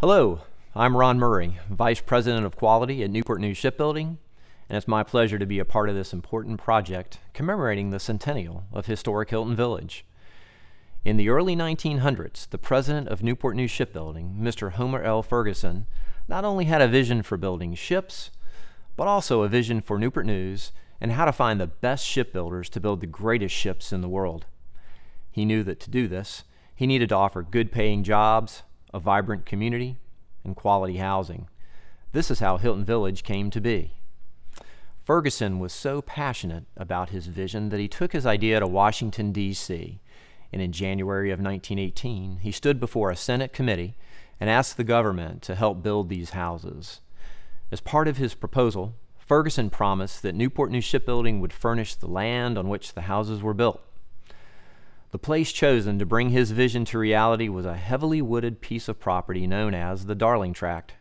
Hello, I'm Ron Murray, Vice President of Quality at Newport News Shipbuilding, and it's my pleasure to be a part of this important project commemorating the centennial of historic Hilton Village. In the early 1900s, the president of Newport News Shipbuilding, Mr. Homer L. Ferguson, not only had a vision for building ships, but also a vision for Newport News and how to find the best shipbuilders to build the greatest ships in the world. He knew that to do this, he needed to offer good-paying jobs, a vibrant community, and quality housing. This is how Hilton Village came to be. Ferguson was so passionate about his vision that he took his idea to Washington, D.C., and in January of 1918, he stood before a Senate committee and asked the government to help build these houses. As part of his proposal, Ferguson promised that Newport News Shipbuilding would furnish the land on which the houses were built. The place chosen to bring his vision to reality was a heavily wooded piece of property known as the Darling Tract.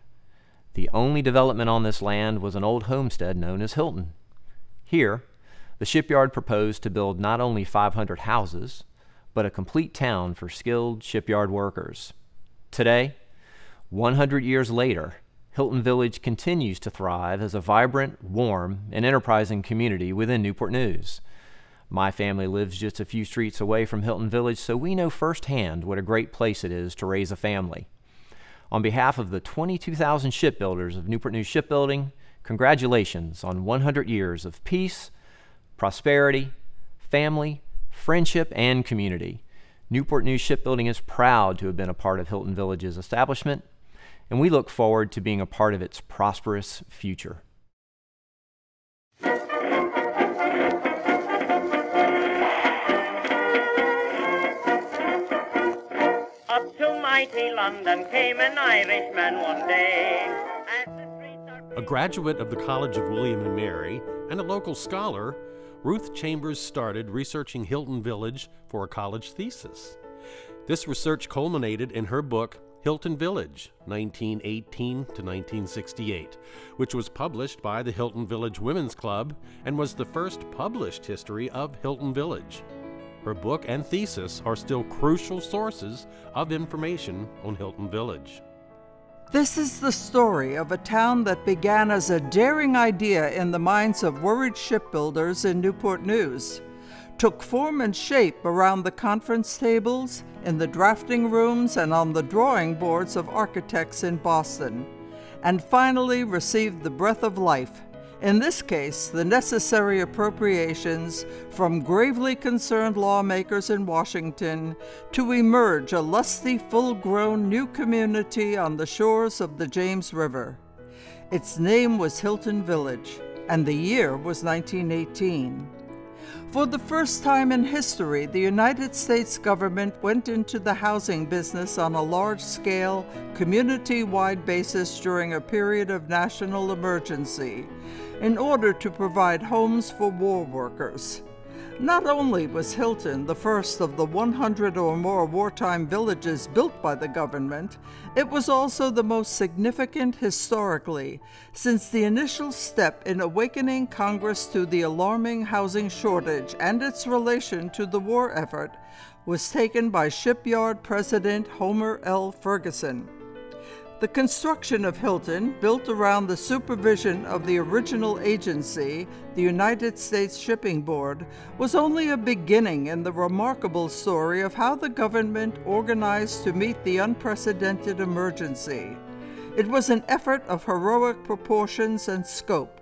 The only development on this land was an old homestead known as Hilton. Here, the shipyard proposed to build not only 500 houses, but a complete town for skilled shipyard workers. Today, 100 years later, Hilton Village continues to thrive as a vibrant, warm, and enterprising community within Newport News. My family lives just a few streets away from Hilton Village, so we know firsthand what a great place it is to raise a family. On behalf of the 22,000 shipbuilders of Newport News Shipbuilding, congratulations on 100 years of peace, prosperity, family, friendship, and community. Newport News Shipbuilding is proud to have been a part of Hilton Village's establishment, and we look forward to being a part of its prosperous future. Up to mighty London came an Irishman one day. A graduate of the College of William and Mary and a local scholar, Ruth Chambers started researching Hilton Village for a college thesis. This research culminated in her book, Hilton Village, 1918 to 1968, which was published by the Hilton Village Women's Club and was the first published history of Hilton Village. Her book and thesis are still crucial sources of information on Hilton Village. This is the story of a town that began as a daring idea in the minds of worried shipbuilders in Newport News, took form and shape around the conference tables, in the drafting rooms, and on the drawing boards of architects in Boston, and finally received the breath of life, in this case the necessary appropriations from gravely concerned lawmakers in Washington to emerge a lusty, full-grown new community on the shores of the James River. Its name was Hilton Village, and the year was 1918. For the first time in history, the United States government went into the housing business on a large-scale, community-wide basis during a period of national emergency in order to provide homes for war workers. Not only was Hilton the first of the 100 or more wartime villages built by the government, it was also the most significant historically, since the initial step in awakening Congress to the alarming housing shortage and its relation to the war effort was taken by Shipyard President Homer L. Ferguson. The construction of Hilton, built around the supervision of the original agency, the United States Shipping Board, was only a beginning in the remarkable story of how the government organized to meet the unprecedented emergency. It was an effort of heroic proportions and scope.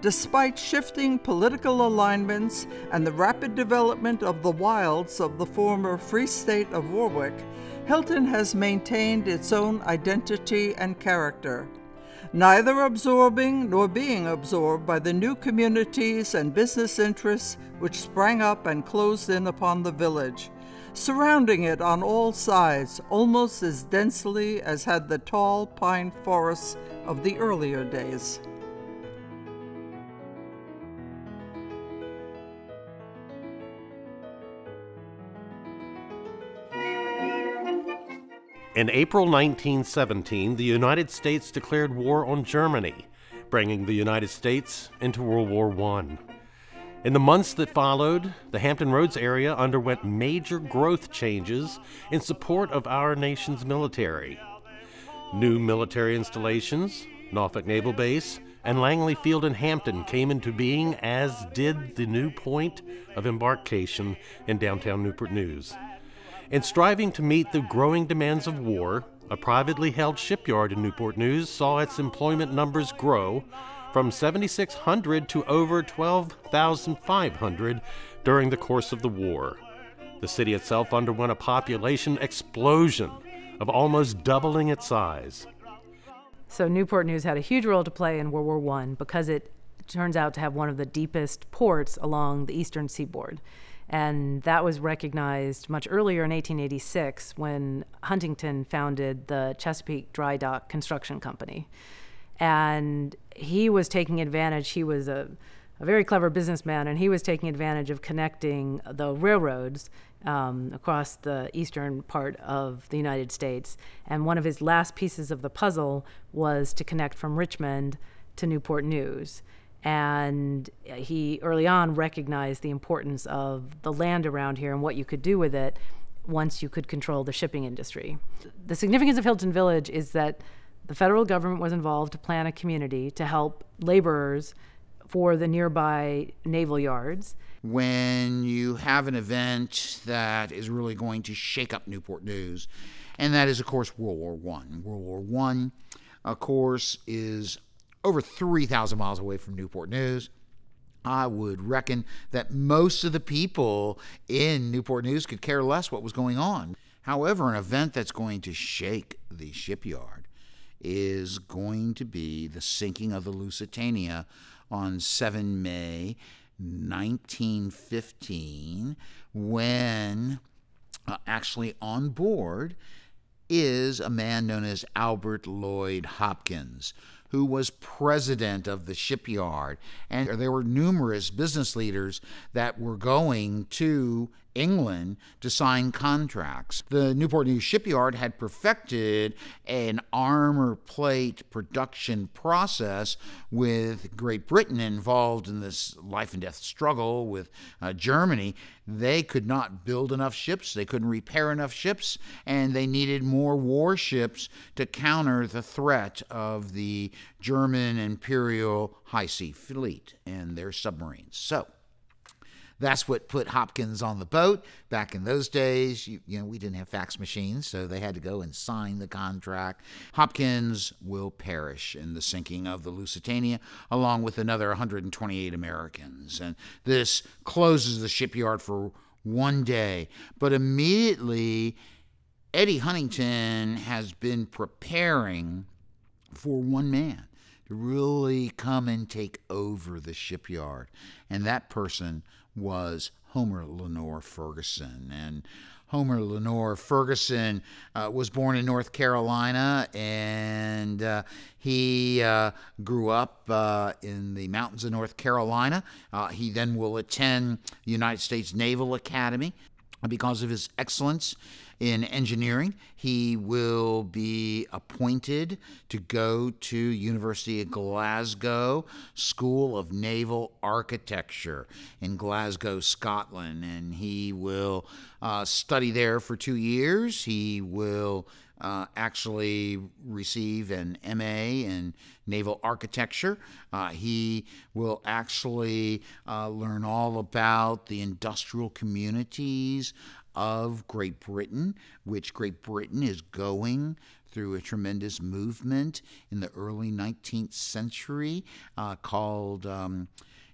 Despite shifting political alignments and the rapid development of the wilds of the former Free State of Warwick, Hilton has maintained its own identity and character, neither absorbing nor being absorbed by the new communities and business interests which sprang up and closed in upon the village, surrounding it on all sides almost as densely as had the tall pine forests of the earlier days. In April 1917, the United States declared war on Germany, bringing the United States into World War I. In the months that followed, the Hampton Roads area underwent major growth changes in support of our nation's military. New military installations, Norfolk Naval Base, and Langley Field in Hampton came into being, as did the new point of embarkation in downtown Newport News. In striving to meet the growing demands of war, a privately held shipyard in Newport News saw its employment numbers grow from 7,600 to over 12,500 during the course of the war. The city itself underwent a population explosion of almost doubling its size. So Newport News had a huge role to play in World War I because it turns out to have one of the deepest ports along the eastern seaboard. And that was recognized much earlier in 1886 when Huntington founded the Chesapeake Dry Dock Construction Company. And he was taking advantage, he was a very clever businessman, and he was taking advantage of connecting the railroads across the eastern part of the United States. And one of his last pieces of the puzzle was to connect from Richmond to Newport News. And he early on recognized the importance of the land around here and what you could do with it once you could control the shipping industry. The significance of Hilton Village is that the federal government was involved to plan a community to help laborers for the nearby naval yards. When you have an event that is really going to shake up Newport News, and that is, of course, World War I. World War I, of course, is over 3,000 miles away from Newport News. I would reckon that most of the people in Newport News could care less what was going on. However, an event that's going to shake the shipyard is going to be the sinking of the Lusitania on 7 May 1915, when actually on board is a man known as Albert Lloyd Hopkins, who was president of the shipyard. And there were numerous business leaders that were going to England to sign contracts. The Newport News shipyard had perfected an armor plate production process with Great Britain involved in this life and death struggle with Germany. They could not build enough ships, they couldn't repair enough ships, and they needed more warships to counter the threat of the German Imperial High Sea Fleet and their submarines. So that's what put Hopkins on the boat. Back in those days, we didn't have fax machines, so they had to go and sign the contract. Hopkins will perish in the sinking of the Lusitania, along with another 128 Americans. And this closes the shipyard for one day. But immediately, Eddie Huntington has been preparing for one man to really come and take over the shipyard. And that person was Homer Lenore Ferguson. And Homer Lenore Ferguson was born in North Carolina, and he grew up in the mountains of North Carolina. He then will attend the United States Naval Academy. Because of his excellence in engineering, he will be appointed to go to University of Glasgow School of Naval Architecture in Glasgow, Scotland, and he will study there for 2 years. He will actually receive an MA in naval architecture. He will actually learn all about the industrial communities of Great Britain, which Great Britain is going through a tremendous movement in the early 19th century called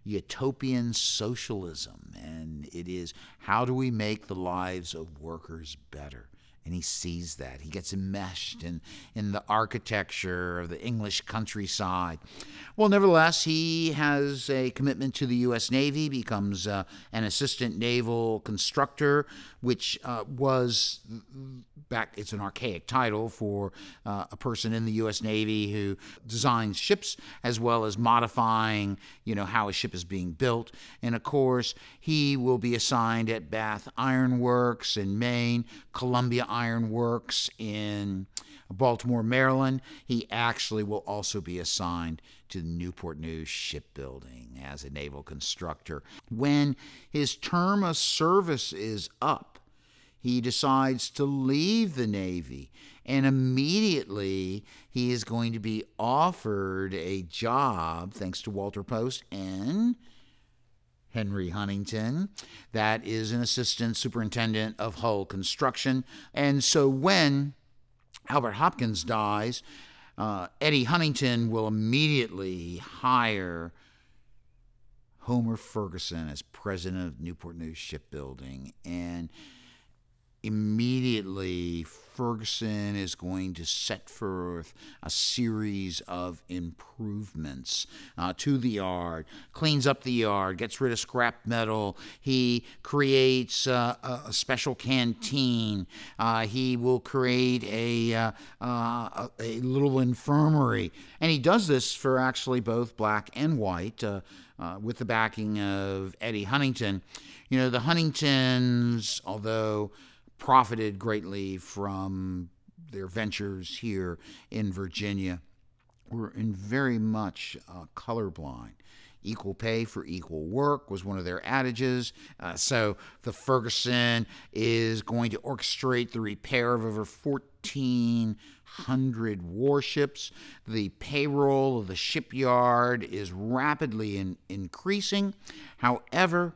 utopian socialism. And it is, how do we make the lives of workers better? And he sees that. He gets enmeshed in the architecture of the English countryside. Well, nevertheless, he has a commitment to the U.S. Navy, becomes an assistant naval constructor, which was back, it's an archaic title for a person in the U.S. Navy who designs ships as well as modifying, how a ship is being built. And of course, he will be assigned at Bath Iron Works in Maine, Columbia Iron Works in Baltimore, Maryland. He actually will also be assigned to Newport News Shipbuilding as a naval constructor. When his term of service is up, he decides to leave the Navy, and immediately he is going to be offered a job, thanks to Walter Post and Henry Huntington, that is an assistant superintendent of hull construction. And so when Albert Hopkins dies, Eddie Huntington will immediately hire Homer Ferguson as president of Newport News Shipbuilding, and immediately Ferguson is going to set forth a series of improvements to the yard, cleans up the yard, gets rid of scrap metal. He creates a special canteen. He will create a little infirmary, and he does this for actually both black and white, with the backing of Eddie Huntington. You know, the Huntingtons, although profited greatly from their ventures here in Virginia, were in very much colorblind. Equal pay for equal work was one of their adages. So the Ferguson is going to orchestrate the repair of over 1,400 warships. The payroll of the shipyard is rapidly increasing. However,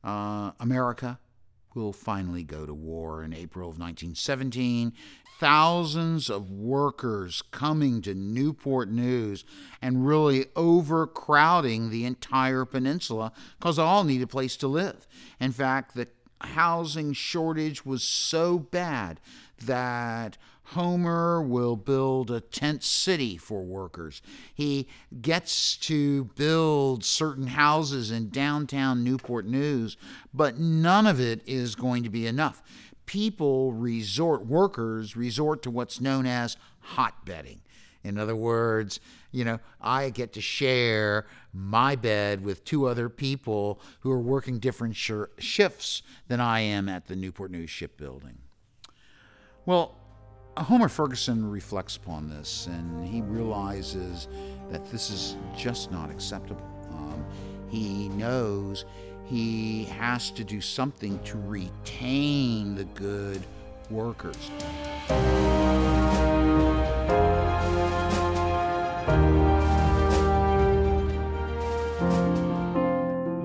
America will finally go to war in April of 1917. Thousands of workers coming to Newport News and really overcrowding the entire peninsula because they all need a place to live. In fact, the housing shortage was so bad that Homer will build a tent city for workers. He gets to build certain houses in downtown Newport News, but none of it is going to be enough. Workers resort to what's known as hotbedding. In other words, I get to share my bed with two other people who are working different shifts than I am at the Newport News Shipbuilding. Well, Homer Ferguson reflects upon this, and he realizes that this is just not acceptable. He knows he has to do something to retain the good workers.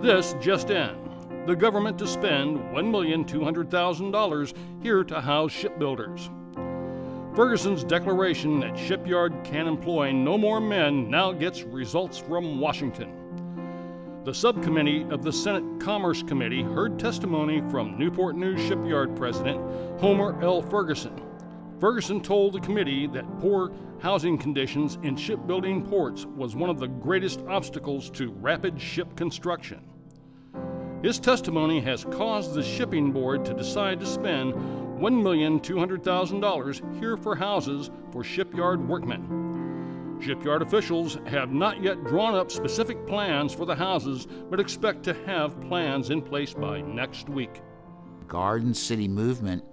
This just in. The government to spend $1,200,000 here to house shipbuilders. Ferguson's declaration that shipyard can employ no more men now gets results from Washington. The subcommittee of the Senate Commerce Committee heard testimony from Newport News Shipyard President Homer L. Ferguson. Ferguson told the committee that poor housing conditions in shipbuilding ports was one of the greatest obstacles to rapid ship construction. His testimony has caused the shipping board to decide to spend $1,200,000 here for houses for shipyard workmen. Shipyard officials have not yet drawn up specific plans for the houses, but expect to have plans in place by next week. Garden City movement.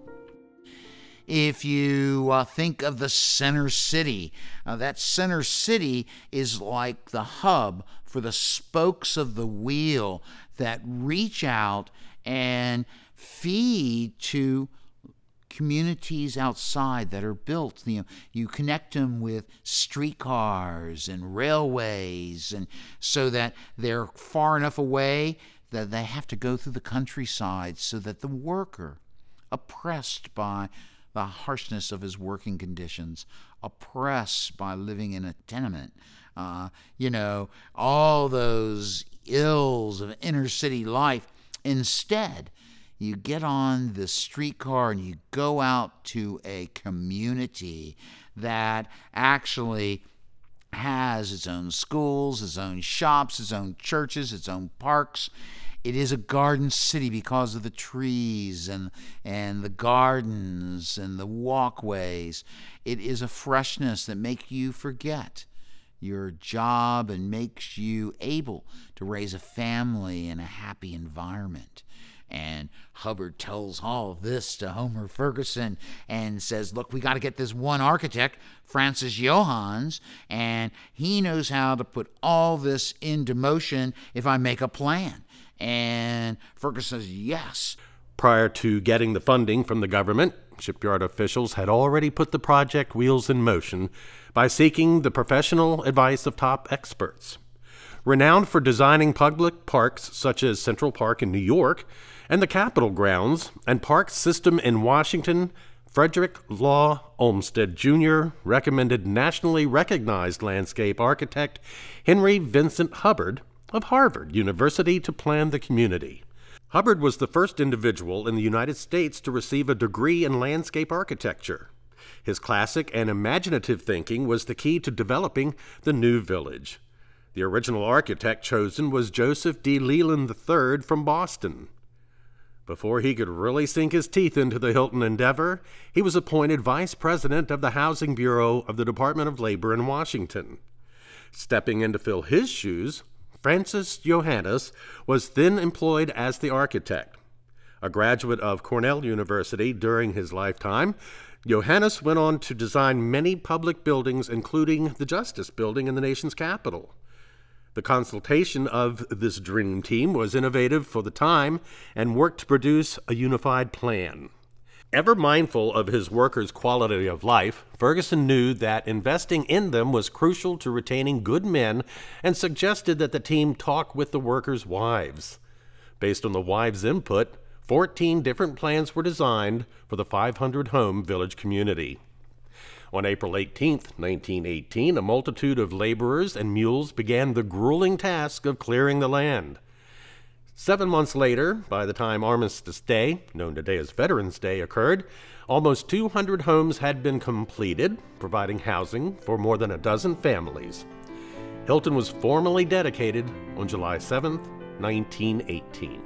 If you think of the center city, that center city is like the hub for the spokes of the wheel that reach out and feed to communities outside that are built. You connect them with streetcars and railways, and so that they're far enough away that they have to go through the countryside, so that the worker, oppressed by the harshness of his working conditions, oppressed by living in a tenement, all those ills of inner city life, instead you get on the streetcar and you go out to a community that actually has its own schools, its own shops, its own churches, its own parks. It is a garden city because of the trees and the gardens and the walkways. It is a freshness that makes you forget your job and makes you able to raise a family in a happy environment. And Hubbard tells all of this to Homer Ferguson and says, look, we got to get this one architect, Francis Johans, and he knows how to put all this into motion if I make a plan. And Ferguson says, yes. Prior to getting the funding from the government, shipyard officials had already put the project wheels in motion by seeking the professional advice of top experts. Renowned for designing public parks such as Central Park in New York and the Capitol grounds and park system in Washington, Frederick Law Olmsted Jr. recommended nationally recognized landscape architect Henry Vincent Hubbard of Harvard University to plan the community. Hubbard was the first individual in the United States to receive a degree in landscape architecture. His classic and imaginative thinking was the key to developing the new village. The original architect chosen was Joseph D. Leland III from Boston. Before he could really sink his teeth into the Hilton endeavor, he was appointed vice president of the Housing Bureau of the Department of Labor in Washington. Stepping in to fill his shoes, Francis Johannes was then employed as the architect. A graduate of Cornell University during his lifetime, Johannes went on to design many public buildings, including the Justice Building in the nation's capital. The consultation of this dream team was innovative for the time and worked to produce a unified plan. Ever mindful of his workers' quality of life, Ferguson knew that investing in them was crucial to retaining good men and suggested that the team talk with the workers' wives. Based on the wives' input, 14 different plans were designed for the 500-home village community. On April 18, 1918, a multitude of laborers and mules began the grueling task of clearing the land. 7 months later, by the time Armistice Day, known today as Veterans Day, occurred, almost 200 homes had been completed, providing housing for more than a dozen families. Hilton was formally dedicated on July 7, 1918.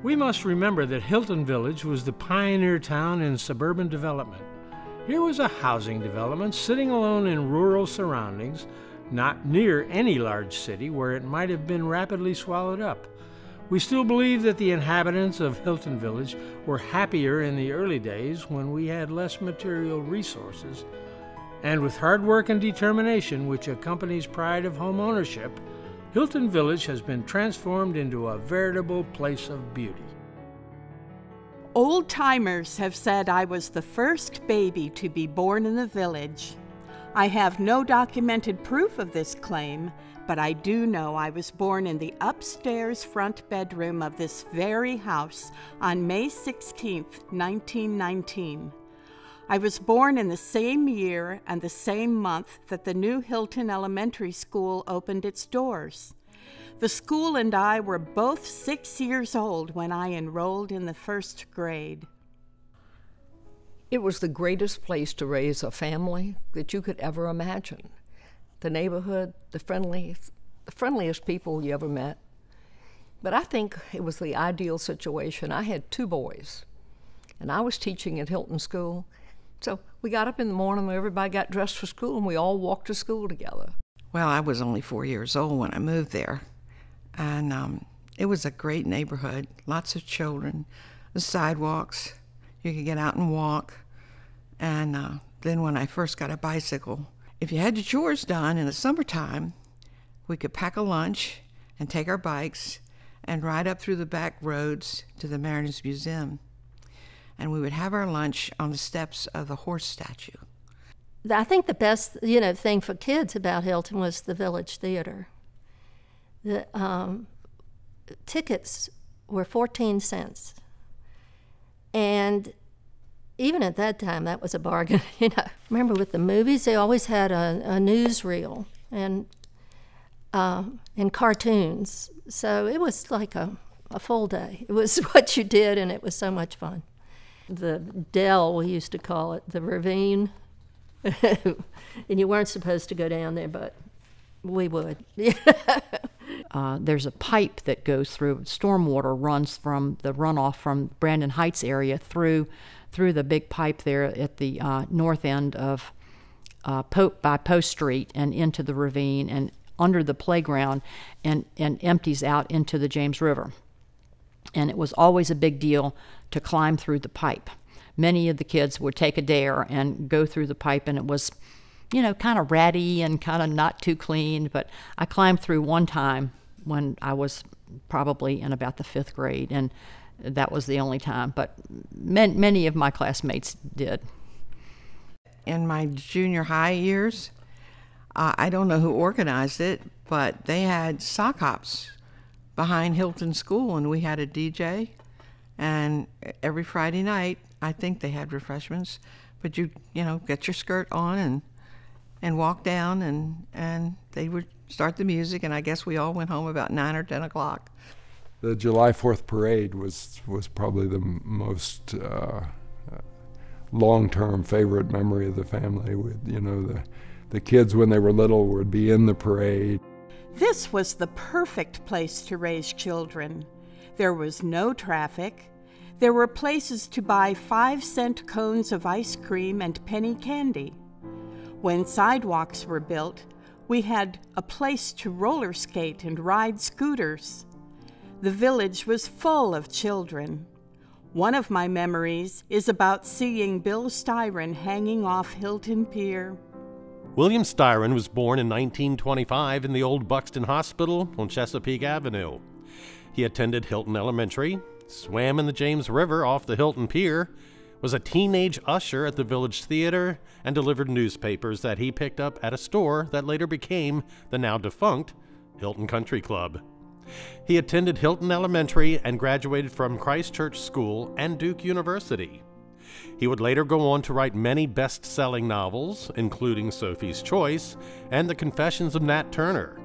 We must remember that Hilton Village was the pioneer town in suburban development. Here was a housing development sitting alone in rural surroundings, not near any large city where it might have been rapidly swallowed up. We still believe that the inhabitants of Hilton Village were happier in the early days when we had less material resources. And with hard work and determination, which accompanies pride of home ownership, Hilton Village has been transformed into a veritable place of beauty. Old-timers have said I was the first baby to be born in the village. I have no documented proof of this claim, but I do know I was born in the upstairs front bedroom of this very house on May 16, 1919. I was born in the same year and the same month that the new Hilton Elementary School opened its doors. The school and I were both 6 years old when I enrolled in the first grade. It was the greatest place to raise a family that you could ever imagine. The neighborhood, the friendliest people you ever met. But I think it was the ideal situation. I had 2 boys, and I was teaching at Hilton School. So we got up in the morning, everybody got dressed for school, and we all walked to school together. Well, I was only 4 years old when I moved there, and it was a great neighborhood, lots of children, the sidewalks, you could get out and walk, and then when I first got a bicycle, if you had your chores done in the summertime, we could pack a lunch and take our bikes and ride up through the back roads to the Mariners Museum. And we would have our lunch on the steps of the horse statue. I think the best, thing for kids about Hilton was the Village Theater. The tickets were 14 cents. And even at that time, that was a bargain. Remember with the movies, they always had a newsreel and cartoons. So it was like a full day. It was what you did, and it was so much fun. The dell, we used to call it, the ravine. And you weren't supposed to go down there, but we would. There's a pipe that goes through, stormwater runs from the runoff from Brandon Heights area through the big pipe there at the north end of by Post Street and into the ravine and under the playground and empties out into the James River. And it was always a big deal to climb through the pipe. Many of the kids would take a dare and go through the pipe, and it was, you know, kind of ratty and kind of not too clean. But I climbed through one time when I was probably in about the 5th grade, and that was the only time. But many of my classmates did. In my junior high years, I don't know who organized it, but they had sock hops behind Hilton School, and we had a DJ. And every Friday night, I think they had refreshments, but you know, get your skirt on and walk down, and they would start the music, and I guess we all went home about 9 or 10 o'clock. The July 4th parade was probably the most long-term favorite memory of the family. With, you know, the kids when they were little would be in the parade. This was the perfect place to raise children. There was no traffic. There were places to buy 5-cent cones of ice cream and penny candy. When sidewalks were built, we had a place to roller skate and ride scooters. The village was full of children. One of my memories is about seeing Bill Styron hanging off Hilton Pier. William Styron was born in 1925 in the old Buxton Hospital on Chesapeake Avenue. He attended Hilton Elementary, swam in the James River off the Hilton Pier, was a teenage usher at the Village Theater, and delivered newspapers that he picked up at a store that later became the now defunct Hilton Country Club. He attended Hilton Elementary and graduated from Christ Church School and Duke University. He would later go on to write many best-selling novels, including Sophie's Choice and The Confessions of Nat Turner.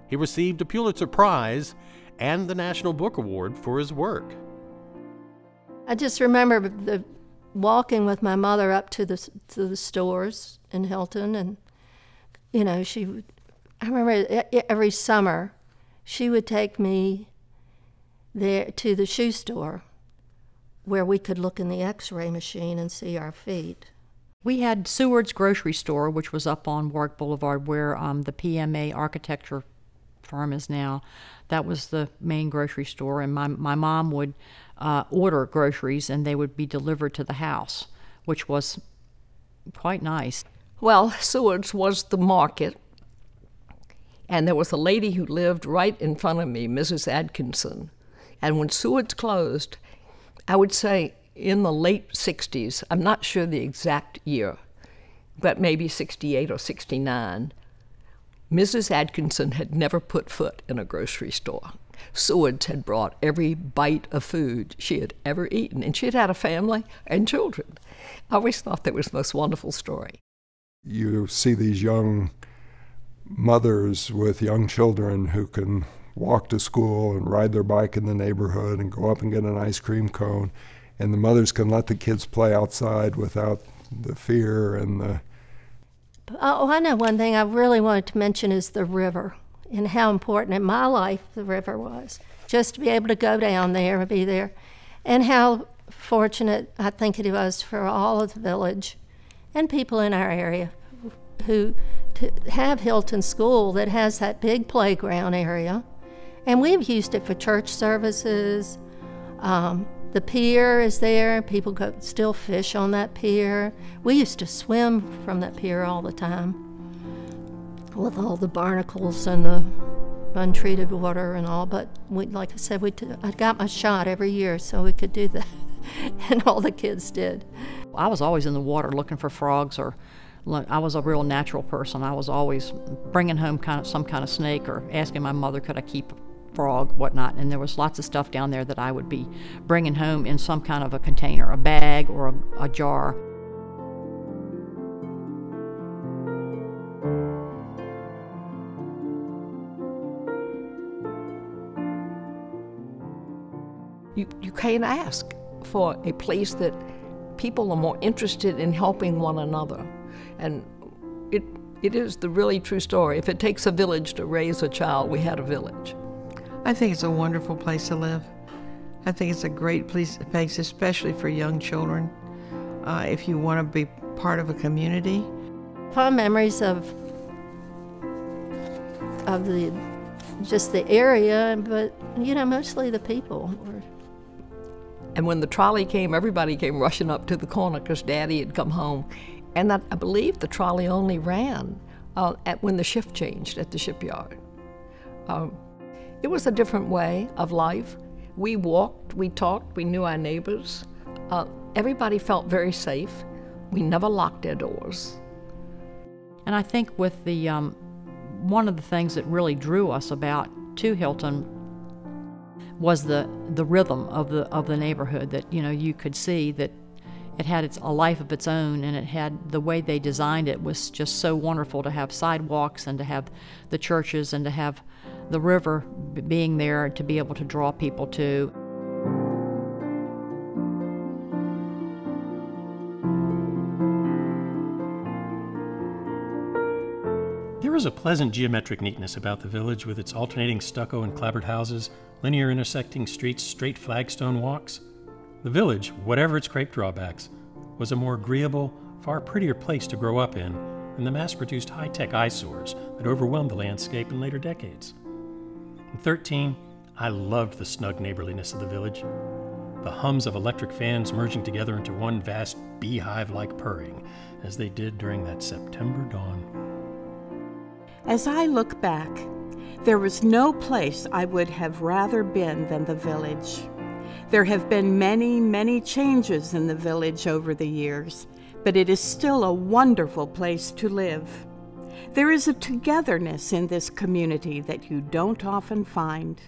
He received a Pulitzer Prize and the National Book Award for his work. I just remember walking with my mother up to the stores in Hilton, and you know, I remember every summer she would take me there to the shoe store where we could look in the x-ray machine and see our feet. We had Seward's Grocery Store, which was up on Warwick Boulevard, where the PMA architecture firm is now. That was the main grocery store, and my mom would order groceries, and they would be delivered to the house, which was quite nice. Well, Seward's was the market, and there was a lady who lived right in front of me, Mrs. Atkinson. And when Seward's closed, I would say in the late 60s, I'm not sure the exact year, but maybe 68 or 69, Mrs. Atkinson had never put foot in a grocery store. Seward's had brought every bite of food she had ever eaten, and she had had a family and children. I always thought that was the most wonderful story. You see these young mothers with young children who can walk to school and ride their bike in the neighborhood and go up and get an ice cream cone, and the mothers can let the kids play outside without the fear and the... Oh, I know one thing I really wanted to mention is the river, and how important in my life the river was. Just to be able to go down there and be there, and how fortunate I think it was for all of the village and people in our area who to have Hilton School that has that big playground area. And we've used it for church services. The pier is there. People still fish on that pier. We used to swim from that pier all the time with all the barnacles and the untreated water and all. But like I said, I got my shot every year so we could do that. And all the kids did. I was always in the water looking for frogs, or I was a real natural person. I was always bringing home some kind of snake, or asking my mother, could I keep a frog, whatnot. And there was lots of stuff down there that I would be bringing home in some kind of a container, a bag or a jar. You can't ask for a place that people are more interested in helping one another. And it is the really true story. If it takes a village to raise a child, we had a village. I think it's a wonderful place to live. I think it's a great place, especially for young children, if you want to be part of a community. Fond memories of just the area, but you know, mostly the people. And when the trolley came, everybody came rushing up to the corner because Daddy had come home. And that, I believe the trolley only ran when the shift changed at the shipyard. It was a different way of life. We walked, we talked, we knew our neighbors. Everybody felt very safe. We never locked their doors. And I think with the one of the things that really drew us to Hilton was the rhythm of the neighborhood. That you could see that it had a life of its own, and it had the way they designed it was just so wonderful, to have sidewalks and to have the churches and to have the river being there to be able to draw people to. There is a pleasant geometric neatness about the village, with its alternating stucco and clapboard houses, linear intersecting streets, straight flagstone walks. The village, whatever its great drawbacks, was a more agreeable, far prettier place to grow up in than the mass-produced high-tech eyesores that overwhelmed the landscape in later decades. In 13, I loved the snug neighborliness of the village. The hums of electric fans merging together into one vast beehive-like purring, as they did during that September dawn. As I look back, there was no place I would have rather been than the village. There have been many, many changes in the village over the years, but it is still a wonderful place to live. There is a togetherness in this community that you don't often find.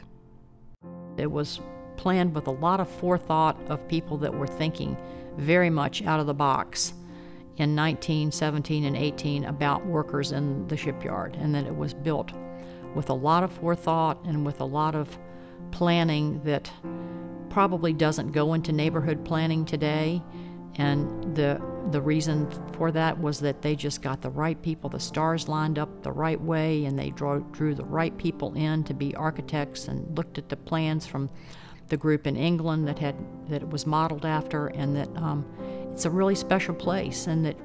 It was planned with a lot of forethought of people that were thinking very much out of the box in 1917 and 18 about workers in the shipyard, and that it was built with a lot of forethought and with a lot of planning that probably doesn't go into neighborhood planning today. And the reason for that was that they just got the right people, the stars lined up the right way, and they drew the right people in to be architects, and looked at the plans from the group in England that it was modeled after, and that it's a really special place, and that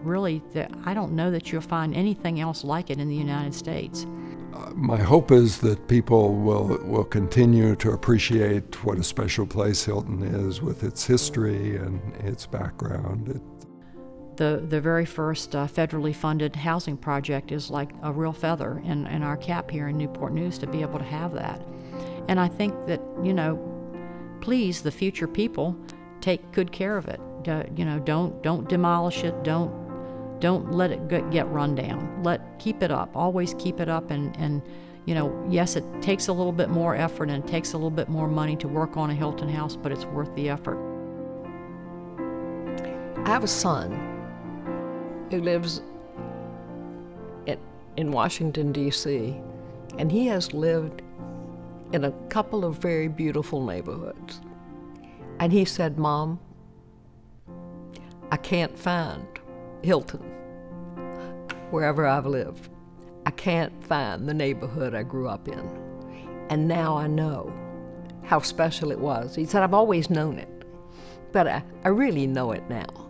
I don't know that you'll find anything else like it in the United States. My hope is that people will continue to appreciate what a special place Hilton is, with its history and its background. The very first federally funded housing project is like a real feather in our cap here in Newport News to be able to have that. And I think that, please, the future people, take good care of it. Don't demolish it. Don't let it get run down. Keep it up. Always keep it up. And yes, it takes a little bit more effort and it takes a little bit more money to work on a Hilton house, but it's worth the effort. I have a son who lives in Washington, D.C., and he has lived in a couple of very beautiful neighborhoods. And he said, "Mom, I can't find Hilton wherever I've lived. I can't find the neighborhood I grew up in. And now I know how special it was." He said, "I've always known it, but I really know it now."